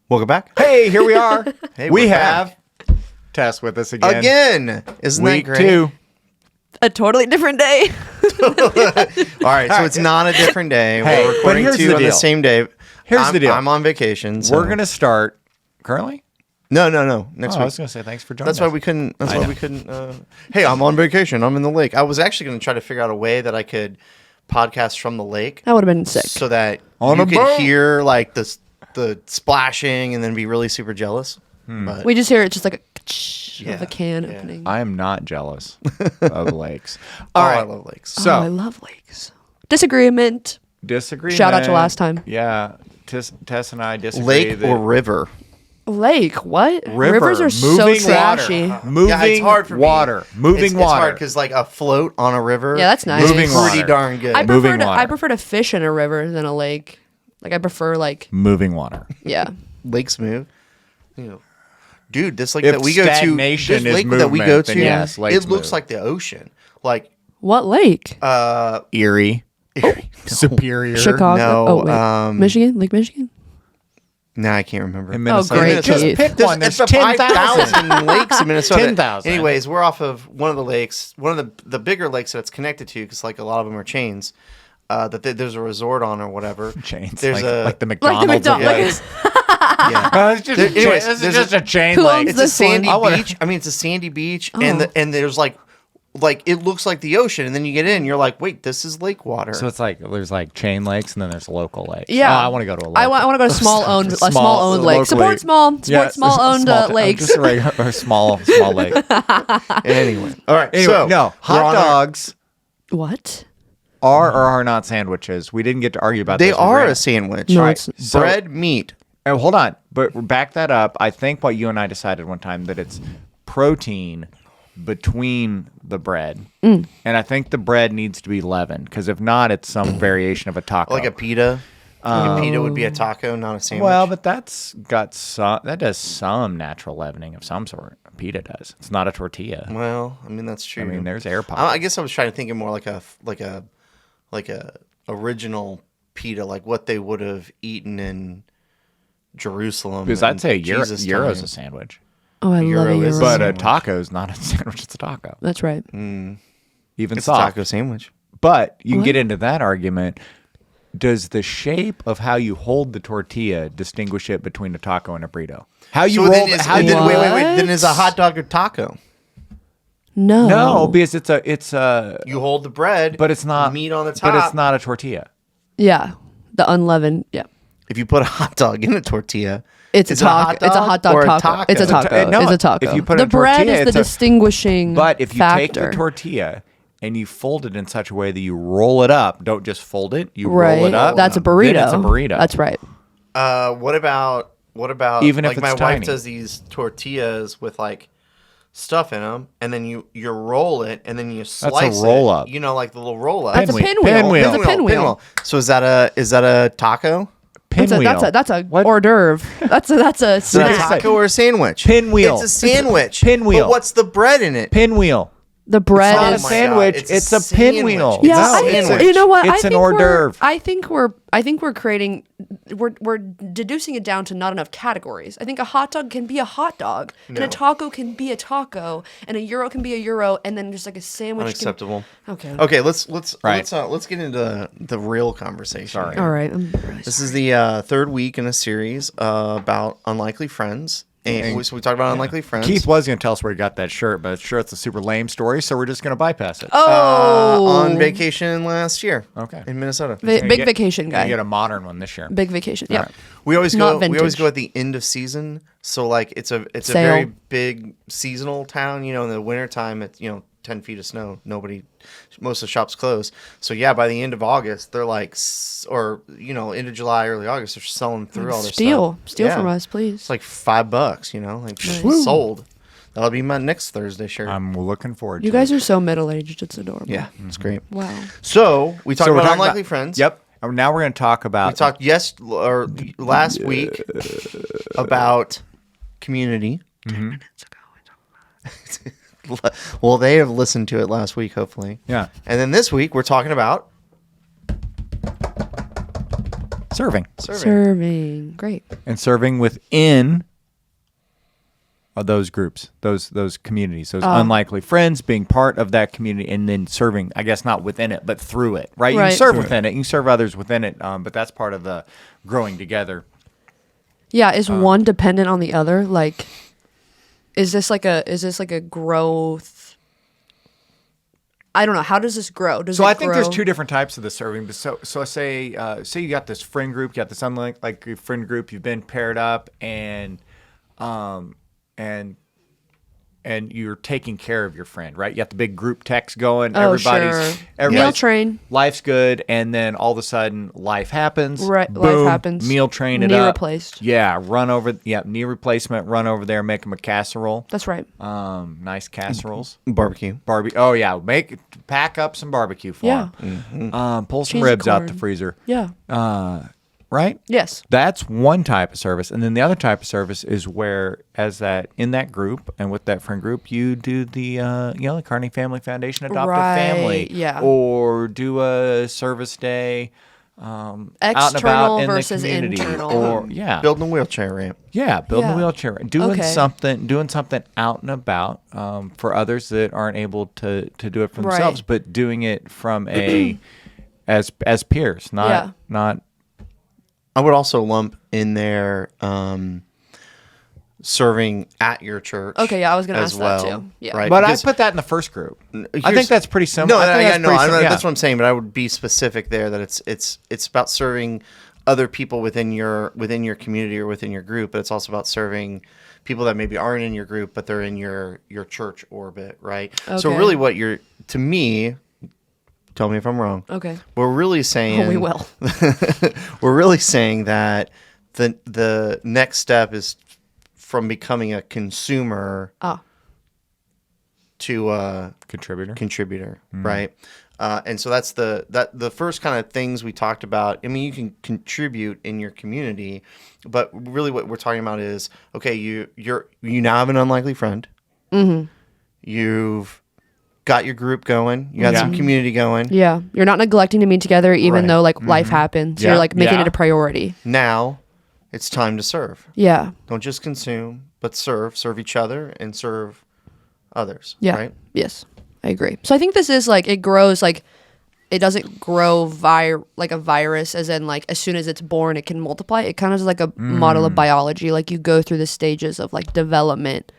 Welcome back. Hey, here we are. Hey, we we're have Tess with us again. Isn't Week that great? 2. A totally different day. All right, so it's not a different day. Hey, We're but recording here's 2 the on the deal. same day. Here's the deal. I'm on vacation. So. We're going to start currently? No. Next I week. was going to say thanks for joining That's us. why we couldn't. Hey, I'm on vacation. I'm in the lake. I was actually going to try to figure out a way that I could podcast from the lake. That would have been sick. So that On you a could boat. hear like the splashing and then be really super jealous. But We just hear it just like a Yeah, of a can yeah. opening. I am not jealous of lakes. all All right. right. I love lakes. So, I love lakes. Disagreement. disagreement. Shout out to last time. Yeah. Tess and I disagree. Lake that or river? Lake. What? river, Rivers are so moving trashy. Water. Moving Yeah, it's hard for me. water. Moving It's water. hard because like a float on a river. Yeah, that's nice. Moving Pretty water. darn good. I Moving water. prefer to fish in a river than a lake. Like I prefer like Moving water. yeah. Lakes move. You know, dude, this lake If that we go to, stagnation this is lake that we go movement, to, then yes, lakes it looks move. like the ocean. Like What lake? Erie. Superior. Chicago. no, Oh wait. Michigan. Lake Michigan. nah, I can't remember. In Minnesota. great, Just Keith. pick one. There's It's 10,000. 5,000 lakes in Minnesota. 10,000. Anyways, we're off of one of the lakes, one of the bigger lakes that it's connected to, because like a lot of them are chains. There's a resort on or whatever. Chains. There's like the Like McDonald's. the of McDonald's. lakes. Yeah. It's just, Anyways, this is there's just a chain Who lake. owns It's a this one? sandy I wanna- beach. I mean, it's a sandy beach, Oh. and there's like it looks like the ocean, and then you get in, you're like, wait, this is lake water. So it's like there's like chain lakes and then there's local lakes. Yeah. Oh, I want to go to a lake. I want to go to small owned Small- lake. locally. Support small owned small- lakes. Just a regular small lake. Anyway, all right. Anyway, so no we're hot on our- What? dogs are or are not sandwiches. We didn't get to argue about They this. We are ran- a sandwich. No, Right. it's- So- Bread, meat. Oh, hold on, but back that up. I think what you and I decided one time that it's protein between the bread, and I think the bread needs to be leavened because if not, it's some variation of a taco. Like a pita. Like a pita would be a taco, not a sandwich. Well, but that does some natural leavening of some sort. Pita does. It's not a tortilla. Well, I mean that's true. I mean, there's air pockets. I guess I was trying to think of more like a original pita, like what they would have eaten in Jerusalem. Because I'd in say Jesus' gyro's time. a sandwich, Oh, I love Euro a is- gyro. but a sandwich. taco's not a sandwich. It's a taco, That's right. even It's a soft. taco sandwich. But you can What? get into that argument. Does the shape of how you hold the tortilla distinguish it between a taco and a burrito? How you So roll? then, How you wait. What? Then is a hot dog a taco? No. No, because it's a You hold the bread, but it's not meat on the top. But it's not a tortilla. Yeah. The unleavened. Yeah. If you put a hot dog in a tortilla, It's a is it a taco. hot It's a hot dog or dog a taco. taco? It's a taco. No, It's a taco. if you put the a bread tortilla, is the it's a- distinguishing But if you take the factor. tortilla and you fold it in such a way that you roll it up, don't just fold it. You right. roll it up. That's a burrito. Then it's a burrito. That's right. What about Even if like it's my tiny? wife does these tortillas with like stuff in them, and then you roll it, and then you slice roll it. up. You know, like the little roll up. That's a Pinwheel. pinwheel. Pinwheel. It's a pinwheel. So is that a taco? Pinwheel. That's a What? hors d'oeuvre. That's a Is that a snack. taco or a sandwich? Pinwheel. It's a sandwich. Pinwheel. But what's the bread in it? Pinwheel. The bread It's not a is. my sandwich. God, It's, it's a a pinwheel. sandwich. Yeah, No, I it's think a you know what? It's I an think hors d'oeuvre. I think we're creating. We're deducing it down to not enough categories. I think a hot dog can be a hot dog, and a taco can be a taco, and a euro can be a euro, and then just like a sandwich. Unacceptable. Okay. Okay, let's Right. let's get into the real conversation. Sorry. here. All right. I'm really This is the third week in a series about unlikely friends, and so we talked about unlikely friends. Keith was going to tell us where he got that shirt, but sure, it's a super lame story, so we're just going to bypass it. on vacation last year. Okay. In Minnesota. Big vacation guy. You get a modern one this year. Big vacation. Yeah. right. We always Not go. We always vintage. go at the end of season, so like it's a Sale. very big seasonal town. You know, in the wintertime, it's 10 feet of snow. Most of the shops close. So yeah, by the end of August, they're like, end of July, early August, they're selling through all their Steal stuff. Yeah. from us, please. It's like $5. Like sold. That'll be my next Thursday shirt. I'm looking forward You to guys it. are so middle aged. It's adorable. Yeah, it's great. Wow. So we talked So we're about talking unlikely friends. Yep. And now we're going to talk about. We talked last week about community. 10 minutes ago, we talked about. Well, they have listened to it last week, hopefully. Yeah. And then this week we're talking about Serving. Great. And serving within those groups, those communities, those unlikely friends, being part of that community, and then serving, I guess not within it, but through it, right? You can serve within it. You can serve others within it, but that's part of the growing together. Yeah, is one dependent on the other? Like, is this like a growth? I don't know. How does this grow? I think there's two different types of the serving. So say you got this friend group, you got this unlikely friend group, you've been paired up, and you're taking care of your friend, right? You got the big group text going. Everybody's meal train. Life's good, and then all of a sudden, life happens. Right, boom, life happens. Meal train it Knee up. replaced. Yeah, knee replacement. Run over there, make them a casserole. That's right. Nice casseroles. Barbecue. Oh yeah, pack up some barbecue for them. Mm-hmm. Pull some Cheese ribs out corn. the freezer. Yeah. Right? Yes. That's one type of service. And then the other type of service is where, in that group and with that friend group, you do the, the Carney Family Foundation Adoptive Family. Yeah. Or do a service day out and External about in versus the community. internal. Or, Building a wheelchair ramp. Yeah, building Yeah. a wheelchair ramp. Doing Okay. something out and about for others that aren't able to do it for Right. themselves, but doing it from as peers, not I would also lump in there serving at your church. Okay, yeah, I was going to as ask well, that too. Yeah. Right? But Because I put that in the first group. I here's- think that's pretty simple. No, I think that's what I'm saying. But I would be specific there that it's about serving other people within your community or within your group, but it's also about serving people that maybe aren't in your group, but they're in your church orbit, right? So Okay. really, what to me. Tell me if I'm wrong. Okay. We're really saying We will. we're really saying that the next step is from becoming a consumer to a contributor, right? And so that's the first kind of things we talked about. I mean, you can contribute in your community, but really what we're talking about is, okay, you now have an unlikely friend. Mm-hmm. You've got your group going. You got some community going. Yeah. You're not neglecting to meet together, even Right. though life happens. Yeah. You're making Yeah. it a priority. Now it's time to serve. Yeah. Don't just consume, but serve each other and serve others. Yeah. Right? Yes. I agree. So I think this is it grows it doesn't grow like a virus, as in as soon as it's born, it can multiply. It kind of is like a model of biology. You go through the stages of development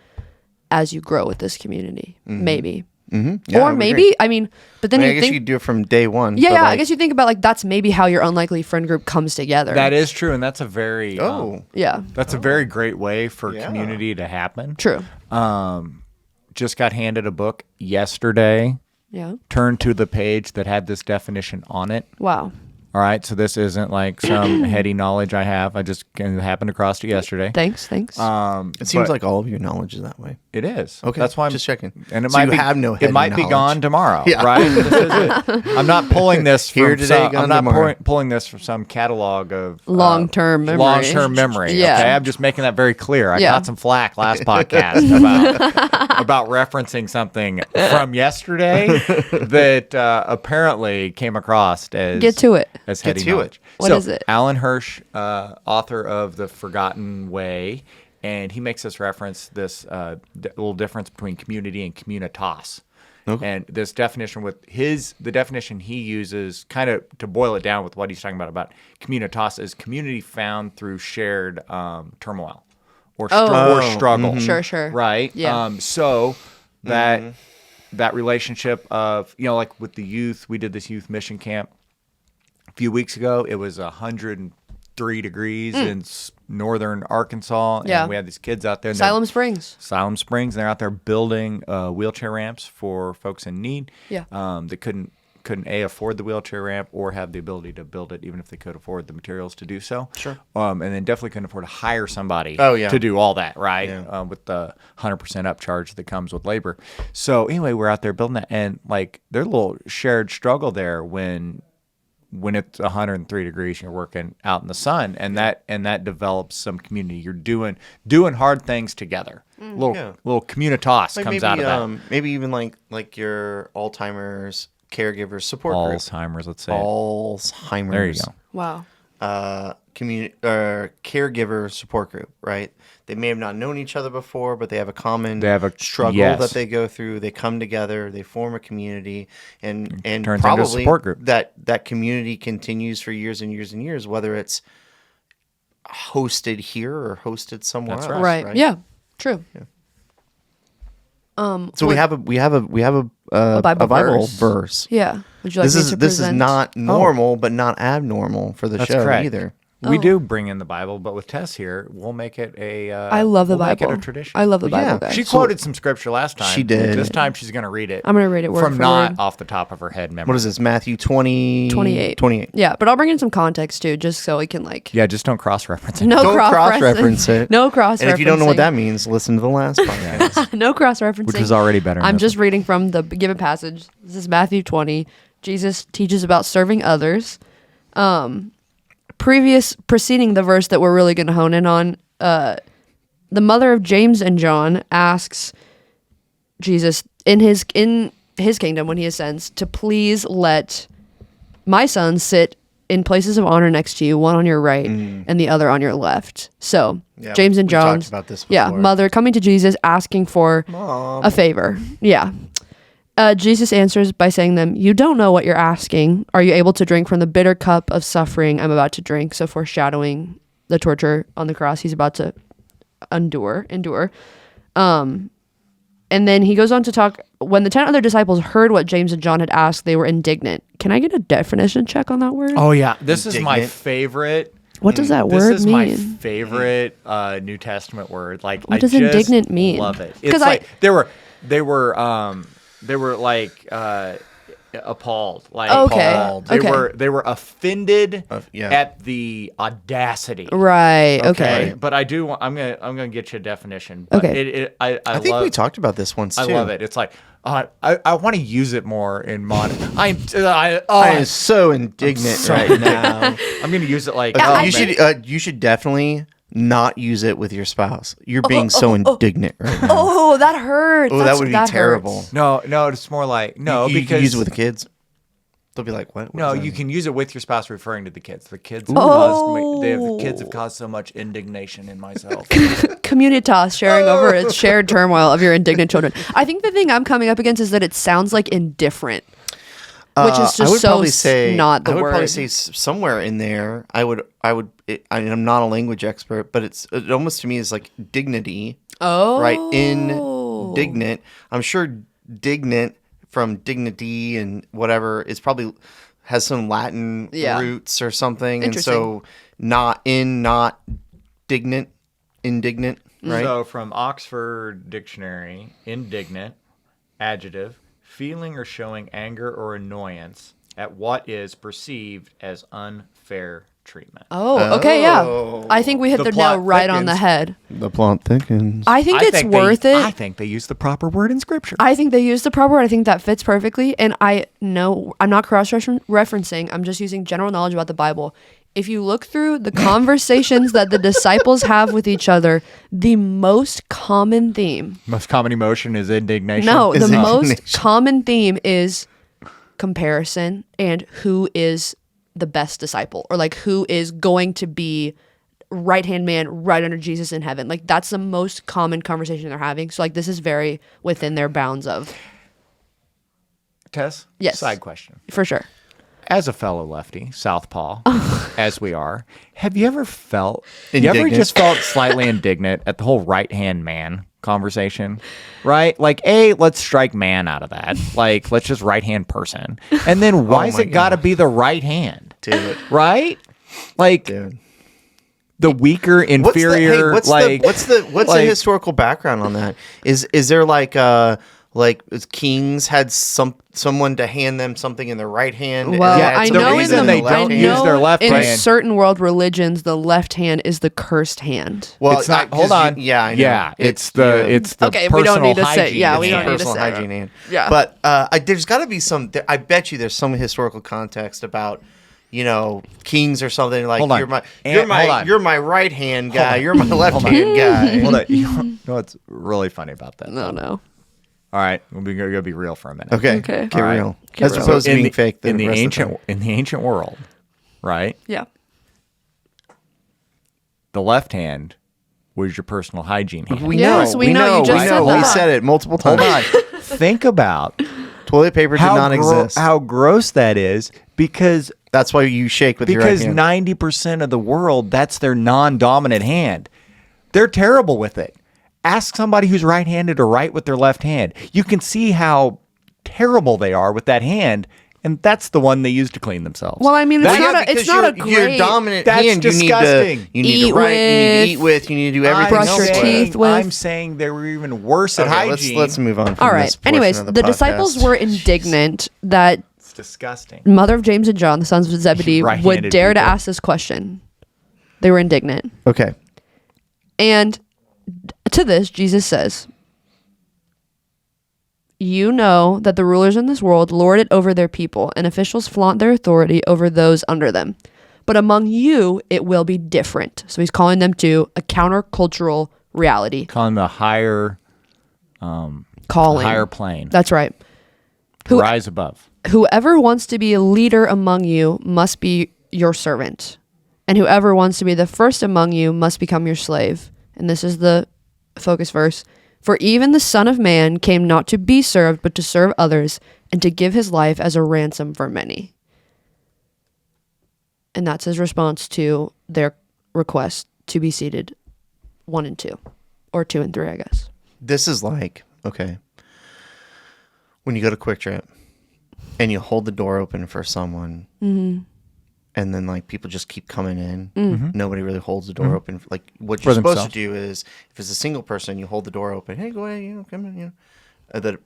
as you grow with this community, maybe. Mm-hmm. Yeah, Or maybe, but then I you guess think, you could do it from day one. yeah, but I guess you think about that's maybe how your unlikely friend group comes together. That is true, and that's a very Yeah. that's a very great way for Yeah. community to happen. True. Just got handed a book yesterday. Yeah. Turned to the page that had this definition on it. Wow. All right, so this isn't some heady knowledge I have. I just happened across it yesterday. Thanks. It seems like all of your knowledge is that way. It is. Okay, That's why I'm just checking. And it So might you be, have no It heady might be knowledge. gone tomorrow, Yeah. right? I'm not pulling this from Here today, gone I'm not tomorrow. pulling this from some catalog of Long-term memory. Long-term memory. Yeah. Okay, I'm just making that very clear. I Yeah. got some flack last podcast about referencing something from yesterday that apparently came across as Get to it. as Get heady to it. knowledge. What So, is it? Alan Hirsch, author of The Forgotten Way, and he makes this reference, this little difference between community and communitas. Okay. And this definition the definition he uses, kind of to boil it down with what he's talking about communitas, is community found through shared turmoil or struggle. Mm-hmm. Sure. Right? Yeah. So that relationship of, with the youth, we did this youth mission camp a few weeks ago. It was 103 degrees in northern Arkansas. Yeah. And we had these kids out there. Siloam Springs. And they're out there building wheelchair ramps for folks in need. Yeah. That couldn't afford the wheelchair ramp or have the ability to build it, even if they could afford the materials to do so. Sure. And then definitely couldn't afford to hire somebody to do all that, right? Yeah. With the 100% upcharge that comes with labor. So anyway, we're out there building that, and there's a little shared struggle there when it's 103 degrees and you're working out in the sun, and that develops some community. You're doing hard things together. Little communitas comes out of that. Maybe even like your Alzheimer's caregivers support group. Alzheimer's, let's say. Alzheimer's. There you go. Wow. community or caregiver support group, right? They may have not known each other before, but they have a common struggle that they go through. They come together, they form a community, and Turns probably into a support group. that community continues for years and years and years, whether it's hosted here or hosted somewhere That's else. Right. Yeah. True. So we have a Bible verse. Yeah. Would you like This me is to this is present? not normal, but not abnormal for the That's show correct. either. We do bring in the Bible, but with Tess here, we'll make it a. I love the we'll Bible. Make it a tradition. I love the Well, Bible, yeah. guys. She quoted some scripture last time. She did. This time she's going to read it. I'm gonna read it word from for not word. off the top of her head. Memory. What is this? Matthew 20, 28. 28. Yeah, but I'll bring in some context too, just so we can like. Yeah, just don't cross-reference it. No Don't cross-reference it. No cross-referencing. And if you don't know what that means, listen to the last podcast. No cross-referencing. Which was already better. I'm just reading from the given passage. This is Matthew 20. Jesus teaches about serving others. Preceding the verse that we're really going to hone in on, the mother of James and John asks Jesus in his kingdom when he ascends to please let my son sit in places of honor next to you, one on your right and the other on your left. So Yeah, James and we John, talked about this yeah, before. mother coming to Jesus asking for a favor. Yeah. Jesus answers by saying them, "You don't know what you're asking. Are you able to drink from the bitter cup of suffering I'm about to drink?" So foreshadowing the torture on the cross he's about to endure. And then he goes on to talk, when the 10 other disciples heard what James and John had asked, they were indignant. Can I get a definition check on that word? Oh yeah, this is my Indignant. favorite. What does that This word is mean? my favorite New Testament word. Like, What I does just indignant mean? Love it. 'Cause It's like they were like appalled. Like Okay. appalled. Okay. They were offended yeah. at the audacity. Right. Okay. But I do. I'm gonna get you a definition. But Okay. I think we talked about this once too. I love it. It's like I want to use it more in modern. I am so indignant right now. I'm gonna use it like You should definitely not use it with your spouse. You're being so indignant right now. Oh, that hurts. Oh, that would be hurts. terrible. No, it's more like no you because can use it with the kids. They'll be like, "What?" no, you can use it with your spouse, referring to the kids. The kids, the kids have caused so much indignation in myself. Communitas sharing over its shared turmoil of your indignant children. I think the thing I'm coming up against is that it sounds like indifferent, which is just I would so probably say, not the I would word. probably say somewhere in there. I'm not a language expert, but it almost to me is like dignity. Oh, Right, indignant. I'm sure dignant from dignity and whatever is probably has some Latin roots or something, and so not dignant, indignant, right? So from Oxford Dictionary, indignant, adjective, feeling or showing anger or annoyance at what is perceived as unfair treatment. Oh, okay, yeah. I think we hit The the nail plot right on the thickens. head. The plot thickens. I think it's worth it. I think they use the proper word in scripture. I think they used the proper word. I think that fits perfectly. And I know I'm not cross-referencing. I'm just using general knowledge about the Bible. If you look through the conversations that the disciples have with each other, the most common theme. Most common emotion is indignation. No, the Indignation. most common theme is comparison and who is the best disciple, or like who is going to be right-hand man right under Jesus in heaven. Like that's the most common conversation they're having. So like this is very within their bounds of. Tess? Yes. Side question. For sure. As a fellow lefty, southpaw, as we are, have you ever felt, Indignant. just felt slightly indignant at the whole right-hand man conversation, right? Like, let's strike man out of that. Like, let's just right-hand person. And then why's my it got to be the right hand? Dude. Like, Dude. the weaker, inferior, what's the historical background on that? Is there like kings had someone to hand them something in their right hand? and Well, they had I something know the in reason the they don't use their left in hand. certain world religions, the left hand is the cursed hand. Well, it's not. 'cause Hold on. I know. Yeah, it's the Okay, we don't personal need to say- hygiene yeah, we hand. don't need to personal say hygiene hand. Yeah. But there's got to be some. I bet you there's some historical context about, kings or something like Hold on. Hold on. you're my right hand guy. You're my left hand guy. Hold on. You know what's really funny about that? No. All right, we're gonna be real for a minute. Okay. Okay. Get All right. real. Get As real. opposed to being fake. in the ancient world, right? Yeah. the left hand was your personal hygiene hand. We Yes, know. we know. You just said We that. said it multiple Hold times. on. Think about Toilet paper did not exist. how gross that is because That's why you shake with your right hand. 90% of the world, that's their non-dominant hand. They're terrible with it. Ask somebody who's right-handed to write with their left hand. You can see how terrible they are with that hand, and that's the one they use to clean themselves. Well, I mean, it's not a because great. your dominant That's hand. disgusting. You need Eat to write. You need to with, eat with. You need to do everything brush else your with. teeth with. I'm saying they were even worse at Okay, hygiene. let's move on. From All this right. portion Anyways, of the podcast. disciples were indignant that It's disgusting. mother of James and John, the sons of Zebedee, would Right-handed dare to people. ask this question. They were indignant. Okay. And to this, Jesus says, "You know that the rulers in this world lord it over their people, and officials flaunt their authority over those under them. But among you, it will be different." So he's calling them to a countercultural reality. Calling the higher Calling. plane. That's right. Who- Rise above. Whoever wants to be a leader among you must be your servant. And whoever wants to be the first among you must become your slave. And this is the focus verse. For even the Son of Man came not to be served, but to serve others, and to give his life as a ransom for many. And that's his response to their request to be seated 1 and 2. Or 2 and 3, I guess. This is like, okay, when you go to Quick Trip and you hold the door open for someone, and then like people just keep coming in. Nobody really holds the door open. Like what For you're supposed themselves. to do is, if it's a single person, you hold the door open. Hey, go ahead, come in,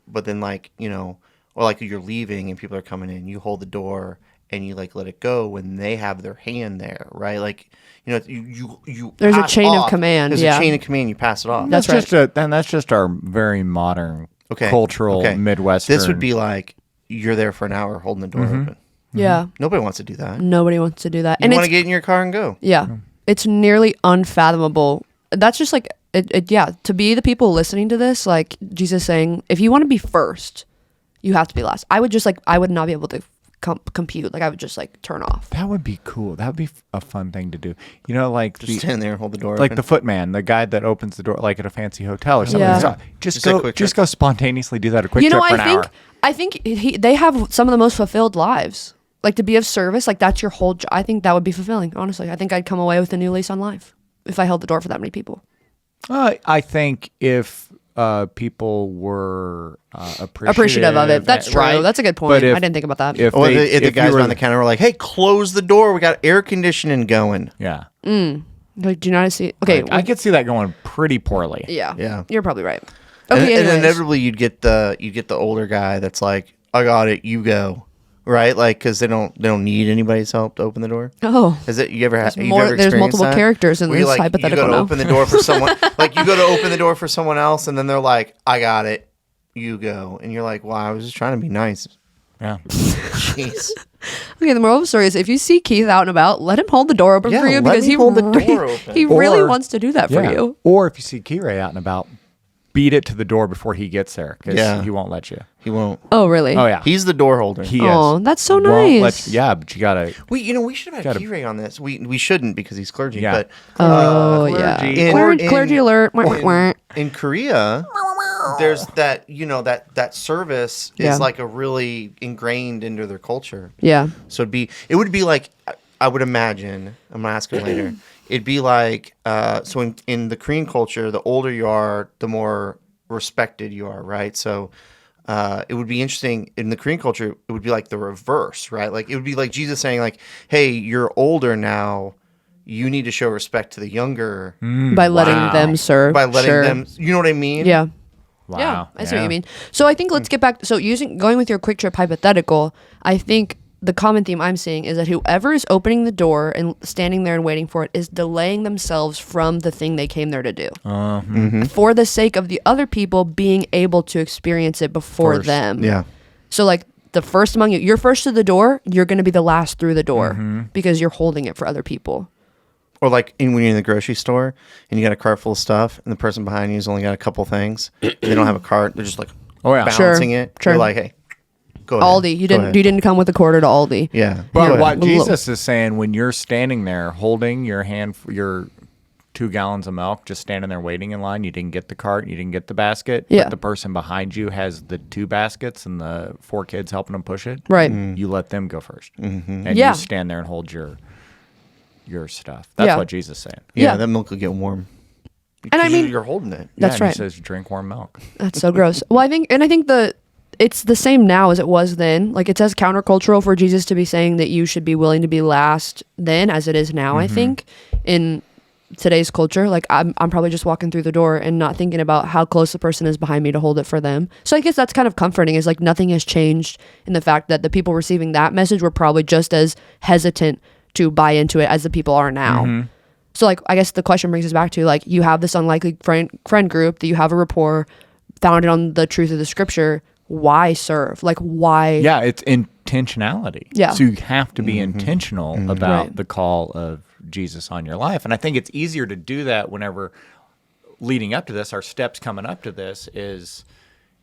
but then like or like you're leaving and people are coming in, you hold the door and you like let it go when they have their hand there, right? Like you. There's a pass chain of off. command, There's yeah. a chain of command. You pass it off. That's right. That's just our very modern cultural Midwestern. This would be like you're there for an hour holding the door open. Yeah. Nobody wants to do that. Nobody wants to do that. You And want it's to get in your car and go. Yeah. It's nearly unfathomable. That's just like, to be the people listening to this, like Jesus saying, if you want to be first, you have to be last. I would not be able to compute. Like I would just like turn off. That would be cool. That would be a fun thing to do. Like Just stand there and hold the door like open. the footman, the guy that opens the door, like at a fancy hotel or something. Yeah. So just Just a go, quick just trip. go spontaneously do that a quick You know, trip for an hour. I think they have some of the most fulfilled lives. Like to be of service, like that's your whole job. I think that would be fulfilling, honestly. I think I'd come away with a new lease on life if I held the door for that many people. I think if people were Appreciative of it. That's true. right? That's a good point. But if- I didn't think about that. If Or they- if the if guys you were behind the counter were like, "Hey, close the door. We got air conditioning going." yeah, Like, do you not see? Okay. I could see that going pretty poorly. yeah. Yeah. You're probably right. And, Okay. and anyways. inevitably, you'd get the older guy that's like, "I got it. You go." Right? Like, because they don't need anybody's help to open the door. Oh. Is it you ever had? There's more- there's multiple characters in Where you, this like, hypothetical You go to now. open the door for someone. Like you go to open the door for someone else, and then they're like, "I got it. You go," and you're like, "Wow, I was just trying to be nice." Yeah. Jeez. Okay, the moral of the story is if you see Keith out and about, let him hold the door open Yeah, for you let because me he hold the door open. He really Or- wants to do that for you. Or if you see Key-Ray out and about, beat it to the door before he gets there because Yeah. he won't let you. He won't. Oh, really? Oh yeah, He's the door holder. he Oh, is. that's so Won't let nice. you- yeah, but you gotta. We should have had Gotta- Key-Ray on this. We shouldn't because he's clergy. Yeah. But Oh, yeah. clergy. Clergy alert. Wah, wah, wah. in Korea, there's that that service Yeah. is like a really ingrained into their culture. Yeah. So it would be like, I would imagine, I'm gonna ask him later. It'd be like so in the Korean culture, the older you are, the more respected you are, right? So it would be interesting in the Korean culture. It would be like the reverse, right? Like it would be like Jesus saying, like, "Hey, you're older now. You need to show respect to the younger By letting Wow. them serve. by letting Sure. them." You know what I mean? Yeah. Wow. Yeah, I see what you mean. So I think let's get back. So going with your quick trip hypothetical, I think the common theme I'm seeing is that whoever is opening the door and standing there and waiting for it is delaying themselves from the thing they came there to do, for the sake of the other people being able to experience it before First. them. Yeah. So like the first among you, you're first to the door. You're going to be the last through the door because you're holding it for other people. Or like when you're in the grocery store and you got a cart full of stuff and the person behind you has only got a couple things. They don't have a cart. They're just like Oh, yeah. balancing Sure, it. sure. You're like, "Hey, go ahead. Aldi, you Go didn't ahead." you didn't come with a quarter to Aldi. Yeah. But Go what ahead. Jesus is saying, when you're standing there holding your hand, your 2 gallons of milk just standing there waiting in line. You didn't get the cart, you didn't get the basket, Yeah. but the person behind you has the 2 baskets and the 4 kids helping them push it. Right. You let them go first. And Yeah. you stand there and hold your stuff. That's Yeah. what Jesus is saying. Yeah, Yeah. that milk will get warm. And I Because mean, you're holding it. That's and right. He says drink warm milk. That's so gross. Well, I think it's the same now as it was then. Like, it's as countercultural for Jesus to be saying that you should be willing to be last then as it is now, I think, in today's culture. Like, I'm probably just walking through the door and not thinking about how close the person is behind me to hold it for them. So I guess that's kind of comforting, is like nothing has changed in the fact that the people receiving that message were probably just as hesitant to buy into it as the people are now. So, like, I guess the question brings us back to, like, you have this unlikely friend group that you have a rapport founded on the truth of the scripture. Why serve? Like, why? Yeah, it's intentionality. Yeah. So you have to be intentional about Right. the call of Jesus on your life. And I think it's easier to do that whenever leading up to this, our steps coming up to this is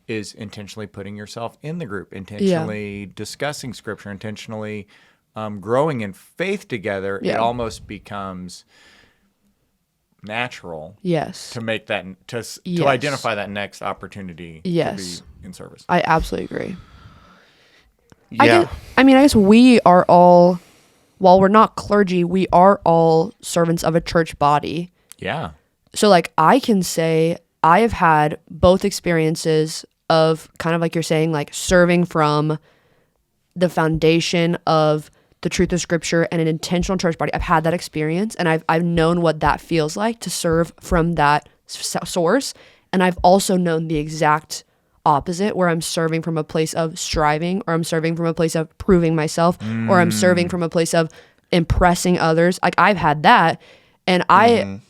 intentionally putting yourself in the group, intentionally discussing scripture, intentionally growing in faith together. Yeah. It almost becomes natural Yes. to make that to Yes. identify that next opportunity Yes. to be in service. I absolutely agree. Yeah. I guess we are all, while we're not clergy, we are all servants of a church body. Yeah. So, like, I can say I have had both experiences of kind of like you're saying, like serving from the foundation of the truth of scripture and an intentional church body. I've had that experience, and I've known what that feels like to serve from that source. And I've also known the exact opposite, where I'm serving from a place of striving, or I'm serving from a place of proving myself, or I'm serving from a place of impressing others. Like, I've had that. And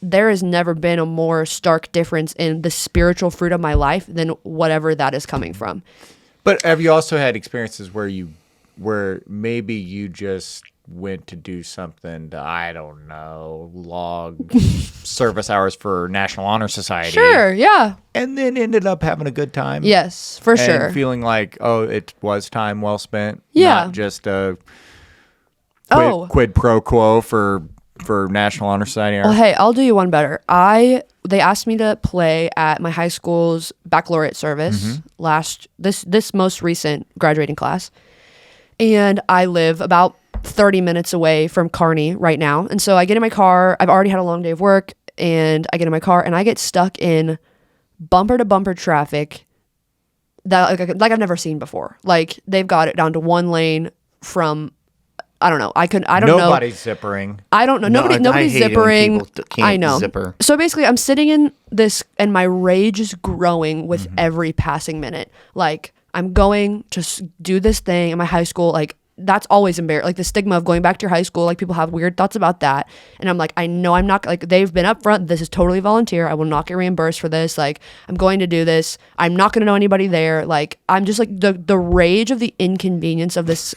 there has never been a more stark difference in the spiritual fruit of my life than whatever that is coming from. But have you also had experiences where maybe you just went to do something to, I don't know, log service hours for National Honor Society? Sure, yeah. And then ended up having a good time? Yes, for and sure. feeling like, oh, it was time well spent. Yeah. Not just a Oh. quid pro quo for National Honor Society. Well, hey, I'll do you one better. They asked me to play at my high school's baccalaureate service this most recent graduating class. And I live about 30 minutes away from Kearney right now. And so I get in my car. I've already had a long day of work, and I get in my car and I get stuck in bumper to bumper traffic that like I've never seen before. Like, they've got it down to one lane from, I don't know. I don't know. Nobody's zippering. I don't know. No, Nobody's I hate it when zippering. people can't I know. zipper. So basically, I'm sitting in this, and my rage is growing with every passing minute. Like, I'm going to do this thing in my high school. Like, that's always embarrassing. Like, the stigma of going back to your high school. Like, people have weird thoughts about that. And I'm like, I know I'm not, like, they've been upfront. This is totally volunteer. I will not get reimbursed for this. Like, I'm going to do this. I'm not going to know anybody there. Like, I'm just like, the rage of the inconvenience of this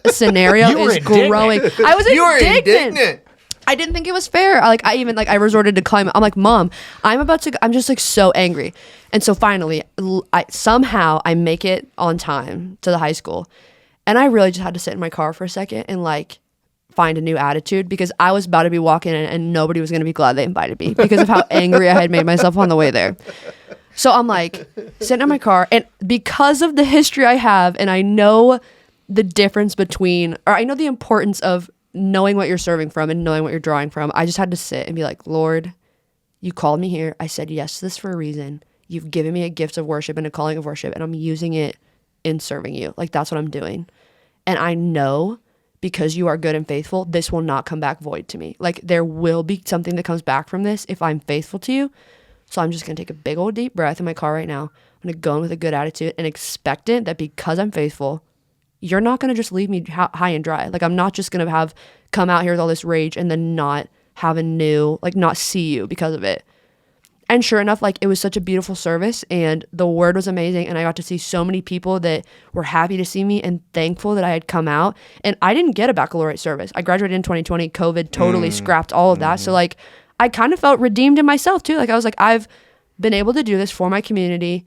scenario You were is indignant. growing. I was You were indignant. indignant. I didn't think it was fair. I resorted to climb. I'm like, Mom, I'm just like so angry. And so finally, I make it on time to the high school. And I really just had to sit in my car for a second and like find a new attitude, because I was about to be walking in and nobody was going to be glad they invited me because of how angry I had made myself on the way there. So I'm like sitting in my car, and because of the history I have, and I know the difference between, or I know the importance of knowing what you're serving from and knowing what you're drawing from, I just had to sit and be like, Lord, you called me here. I said yes to this for a reason. You've given me a gift of worship and a calling of worship, and I'm using it in serving you. Like, that's what I'm doing. And I know, because you are good and faithful, this will not come back void to me. Like, there will be something that comes back from this if I'm faithful to you. So I'm just going to take a big old deep breath in my car right now. I'm going to go in with a good attitude and expectant that because I'm faithful, you're not going to just leave me high and dry. Like, I'm not just going to come out here with all this rage and then not not see you because of it. And sure enough, like, it was such a beautiful service, and the word was amazing, and I got to see so many people that were happy to see me and thankful that I had come out. And I didn't get a baccalaureate service. I graduated in 2020. COVID totally scrapped all of that. So like, I kind of felt redeemed in myself too. Like, I was like, I've been able to do this for my community,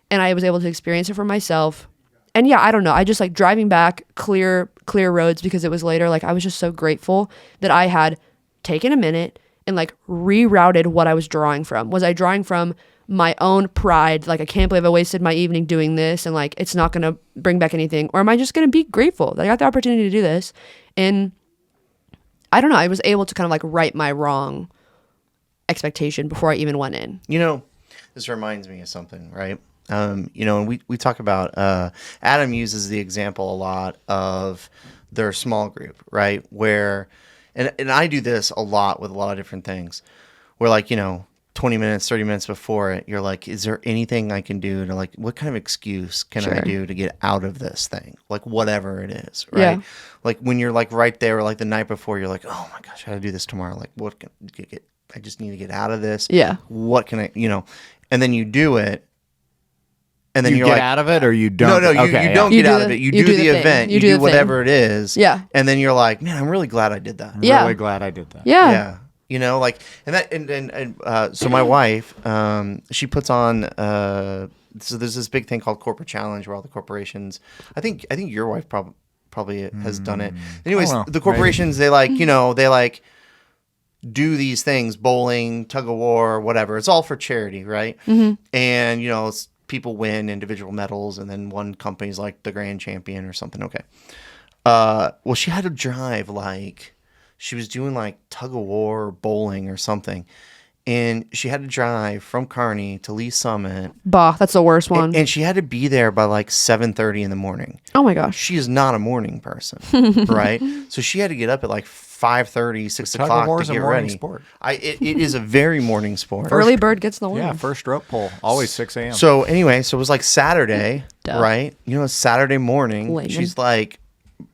and I was able to experience it for myself. And yeah, I don't know. I just like driving back clear roads because it was later. Like, I was just so grateful that I had taken a minute and like rerouted what I was drawing from. Was I drawing from my own pride, like I can't believe I wasted my evening doing this and like it's not going to bring back anything, or am I just going to be grateful that I got the opportunity to do this? And I don't know, I was able to kind of like right my wrong expectation before I even went in. You know, this reminds me of something, right? You know, and we talk about Adam uses the example a lot of their small group, right? Where and I do this a lot with a lot of different things, where like, you know, 20 minutes, 30 minutes before it, you're like, is there anything I can do to like, what kind of excuse can I do to get out of this thing? Like whatever it is, right? Yeah. Like when you're like right there, or like the night before, you're like, oh my gosh, I gotta do this tomorrow. Like what can I get? I just need to get out of this. Yeah. What can I, you know, and then you do it. And then you you're get like, out of it, or you don't? No, you don't You get do out the- of it. You you do do the the thing. event. You You do do the whatever it is. Yeah. And then you're like, man, I'm really glad I did that. I'm Yeah. really glad I did that. Yeah. Yeah. You know, like, and that, so my wife, she puts on, so there's this big thing called Corporate Challenge where all the corporations, I think your wife probably has done it. Anyways, well, the corporations, they like, you know, they like do these things, bowling, tug of war, whatever. It's all for charity, right? And, you know, people win individual medals, and then one company's like the grand champion or something. Okay. Well, she had to drive like, she was doing like tug of war or bowling or something. And she had to drive from Kearney to Lee Summit. Bah, that's the worst one. And she had to be there by like 7:30 in the morning. Oh my gosh. She is not a morning person, right? So she had to get up at like 5:30, 6 Tug of o'clock war to is a get morning ready. sport. It is a very morning sport. Early bird gets the win. Yeah, first rope pull, always 6 a.m. So anyway, so it was like Saturday, Duh. right? You know, Saturday morning. Layman. She's like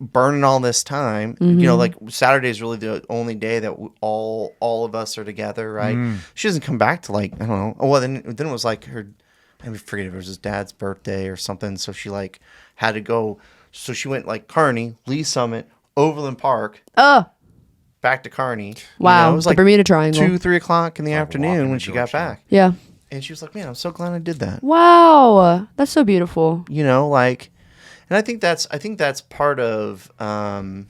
burning all this time. You know, like Saturday is really the only day that all of us are together, right? She doesn't come back to like, I don't know. Oh, well, then it was like her, I forget if it was his dad's birthday or something. So she like had to go. So she went like Kearney, Lee Summit, Overland Park, back to Kearney. Wow, You know, it was the like Bermuda Triangle. 2-3 o'clock in the afternoon walking when to she got Georgetown. back. Yeah. And she was like, man, I'm so glad I did that. Wow. That's so beautiful. You know, like, and I think that's part of, I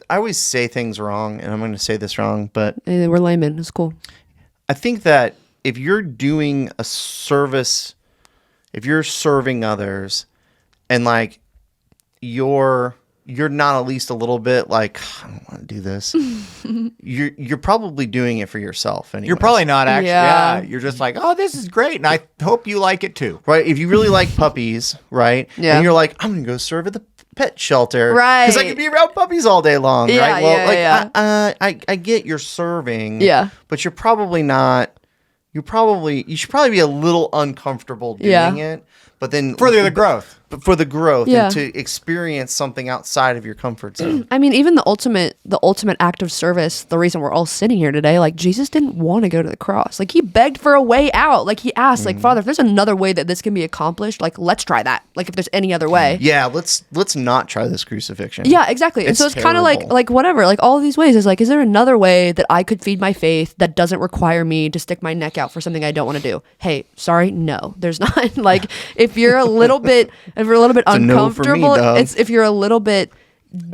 always say things wrong, and I'm going to say this wrong, but We're laymen. It's cool. I think that if you're doing a service, if you're serving others, and like you're not at least a little bit like, I don't want to do this, you're probably doing it for yourself anyway. You're probably not actually. Yeah. Yeah. You're just like, oh, this is great, and I hope you like it too. right. If you really like puppies, right? Yeah. And you're like, I'm going to go serve at the pet shelter, Right. Because I could be around puppies all day long, Yeah, right? Well, yeah, like I get you're serving, Yeah. but you're probably not. You should probably be a little uncomfortable doing it, but then For the growth. but for the growth Yeah. and to experience something outside of your comfort zone. I mean, even the ultimate act of service, the reason we're all sitting here today, like Jesus didn't want to go to the cross. Like he begged for a way out. Like he asked, like, Father, if there's another way that this can be accomplished, like let's try that. Like if there's any other way. Yeah, let's not try this crucifixion. Yeah, exactly. And It's so it's kind of terrible. like whatever, like all of these ways is like, is there another way that I could feed my faith that doesn't require me to stick my neck out for something I don't want to do? Hey, sorry, no, there's not. Like if you're a little bit a no for me, uncomfortable, dog. it's if you're a little bit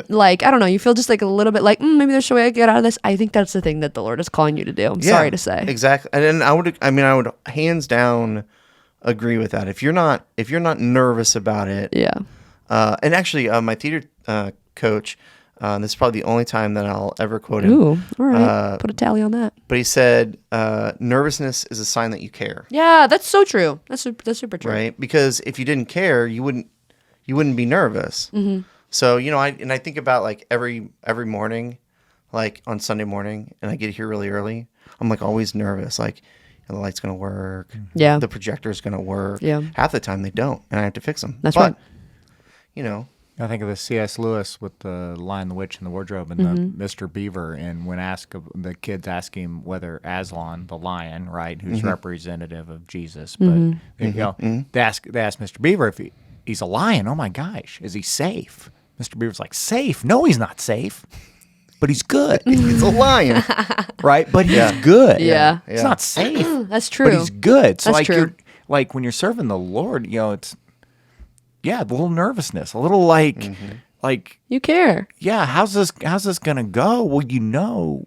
like, I don't know, you feel just like a little bit like maybe there's a way I can get out of this. I think that's the thing that the Lord is calling you to do. I'm Yeah, sorry to say. exactly. And then I would hands down agree with that. If you're not nervous about it, Yeah. and actually, my theater coach, this is probably the only time that I'll ever quote him. Ooh, all right. Put a tally on that. But he said, nervousness is a sign that you care, Yeah, that's so true. That's super true. right? Because if you didn't care, you wouldn't be nervous. Mm-hmm. So, you know, I think about like every morning, like on Sunday morning, and I get here really early. I'm like always nervous, like the light's going to work. Yeah. The projector's going to work. Yeah. Half the time they don't, and I have to fix them. That's But, right. You know, I think of the C.S. Lewis with the Lion, the Witch, and the Wardrobe, and the Mr. Beaver. And when the kids ask him whether Aslan, the lion, right, who's representative of Jesus, but you know, they ask Mr. Beaver if he's a lion. Oh my gosh, is he safe? Mr. Beaver's like, safe? No, he's not safe, but he's good, it's a lion. right? But he's good. Yeah. He's not safe, That's true. but he's good. So That's like true. you're like when you're serving the Lord, you know, it's a little nervousness, a little like You care. yeah, how's this gonna go? Well, you know,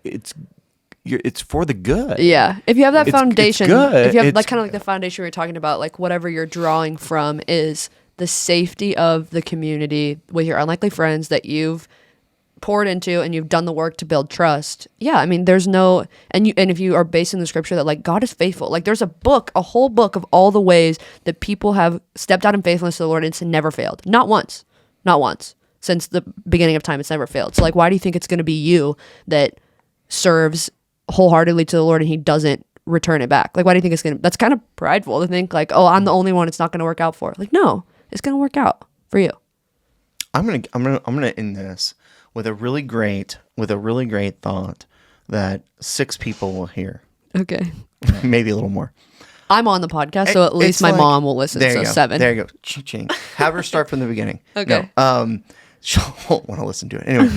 it's for the good. Yeah. If you have that It's foundation, good. if you have It's- like kind of like the foundation we were talking about, like whatever you're drawing from is the safety of the community with your unlikely friends that you've poured into and you've done the work to build trust. Yeah, I mean there's no and if you are basing the scripture that like God is faithful, like there's a whole book of all the ways that people have stepped out in faithfulness to the Lord and it's never failed. Not once. Since the beginning of time it's never failed. So like why do you think it's going to be you that serves wholeheartedly to the Lord and he doesn't return it back? Like why do you think it's going to that's kind of prideful to think like, "Oh, I'm the only one it's not going to work out for." Like no, it's going to work out for you. I'm gonna end this with a really great thought that 6 people will hear, Okay. maybe a little more. I'm on the podcast, so at least It's my like- mom will listen. There So you go. 7. There you go. Ching. Have her start from the beginning. Okay. No, she won't want to listen to it anyway.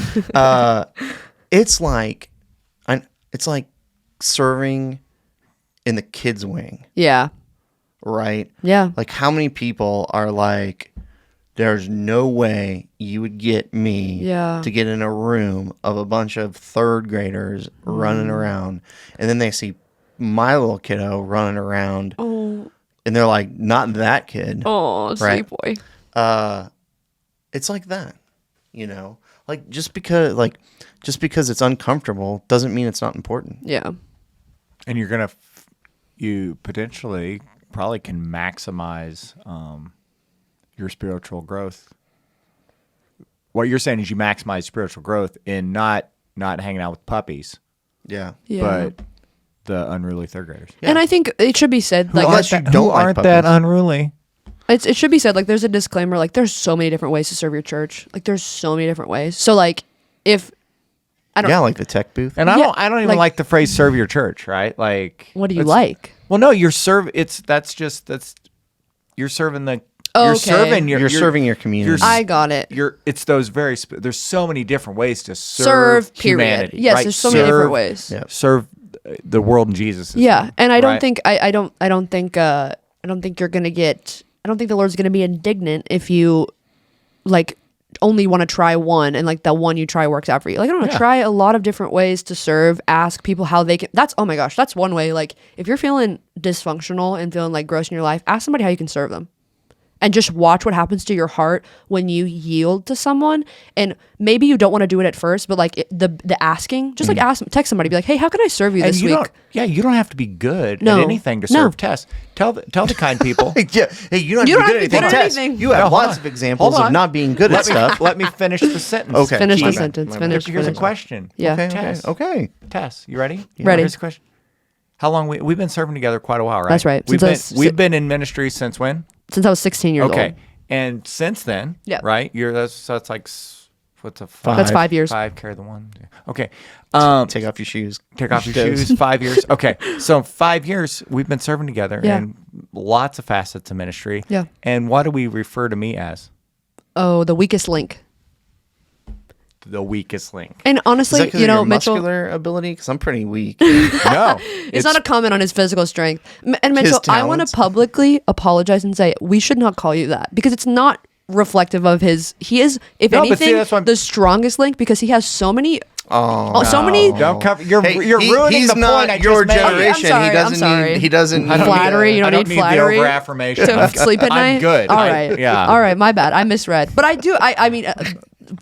It's like serving in the kids' wing, Yeah. right? Yeah. Like how many people are like, there's no way you would get me Yeah. to get in a room of a bunch of 3rd graders running around, and then they see my little kiddo running around, Oh, and they're like, not that kid. sweet Right. boy. It's like that, like just because it's uncomfortable doesn't mean it's not important. Yeah. And you potentially probably can maximize your spiritual growth. What you're saying is you maximize spiritual growth in not hanging out with puppies, Yeah. Yeah. but the unruly 3rd graders. Yeah. And I think it should be said, like, Unless you that- don't Who like aren't puppies. that unruly? it should be said, like, there's a disclaimer, like, there's so many different ways to serve your church. Like, there's so many different ways. So, like, if I don't, Yeah, like the tech booth. And Yeah, I don't even like- like the phrase "serve your church," right? Like, what do you it's- like? Well, no, you're serving you're serving the Okay. You're serving your community. I got it. It's those there's so many different ways to Serve, period. humanity. Yes, right? there's so many different Serve- ways. Yeah. Serve the world in Jesus. Yeah, and I don't right? think I don't think you're gonna get. I don't think the Lord's gonna be indignant if you like only want to try one and like the one you try works out for you. Like I don't know, Yeah. try a lot of different ways to serve. Ask people how they can. That's oh my gosh, that's one way. Like if you're feeling dysfunctional and feeling like gross in your life, ask somebody how you can serve them. And just watch what happens to your heart when you yield to someone. And maybe you don't want to do it at first, but like the asking, just like text somebody, be like, "Hey, how can I serve you And this you week?" you don't have to be good No. at anything to No. serve Tess. Tell the kind people. Yeah. Hey, you don't have You to don't be have to be good good at at anything. anything. You have No, hold lots on. of examples Hold of on. not being good at stuff. Let me finish the sentence. Okay. Finish the My sentence. bad. Finish. Here's a finish. question. Yeah. Okay. Tess. Okay. Tess, you ready? Ready. Here's the question. How long we've been serving together quite a while, right? That's right. We've been in ministry since when? Since I was 16 years Okay. old. And since then, Yeah. right? That's like what's a 5? That's 5 years. 5 carry the 1. Okay. Take off your shoes. Take off your Goes. shoes. 5 years. Okay. So 5 years we've been serving together Yeah. and lots of facets of ministry. Yeah. And what do we refer to me as? Oh, the weakest link. The weakest link. And Is honestly, that 'cause you of know, your Mitchell, muscular ability? Because I'm pretty weak. No. it's not a comment on his physical strength. And Mitchell, I want talents. to publicly apologize and say we should not call you that because it's not reflective of his. He is, if No, but see, anything, that's what I'm- the strongest link because he has so many. Oh, so many. Don't cover. You're Hey, ruining he's the not point I your just made. generation. sorry, he I'm doesn't sorry. need. He doesn't. I don't need, Flattery, you don't I don't need need flattery the over affirmation. to sleep at night. I'm good. All right. Yeah. All right. My bad. I misread. But I do. I mean,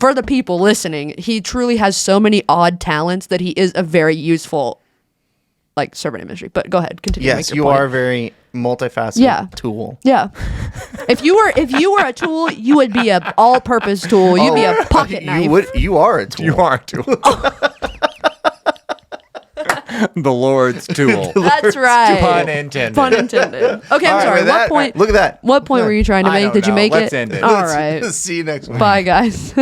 for the people listening, he truly has so many odd talents that he is a very useful, like servant in ministry. But go ahead. Continue. to Yes, make your you point. are a very multifaceted Yeah. tool. Yeah. If you were a tool, you would be a all-purpose tool. You'd be a pocket knife. You are a tool. You are a tool. The Lord's tool. That's right. Pun intended. Pun intended. Okay, I'm All right, sorry. with What that, point? Look at that. What point were you trying to I make? don't Did you know. make Let's it? end it. All right. See you next week. Bye, guys.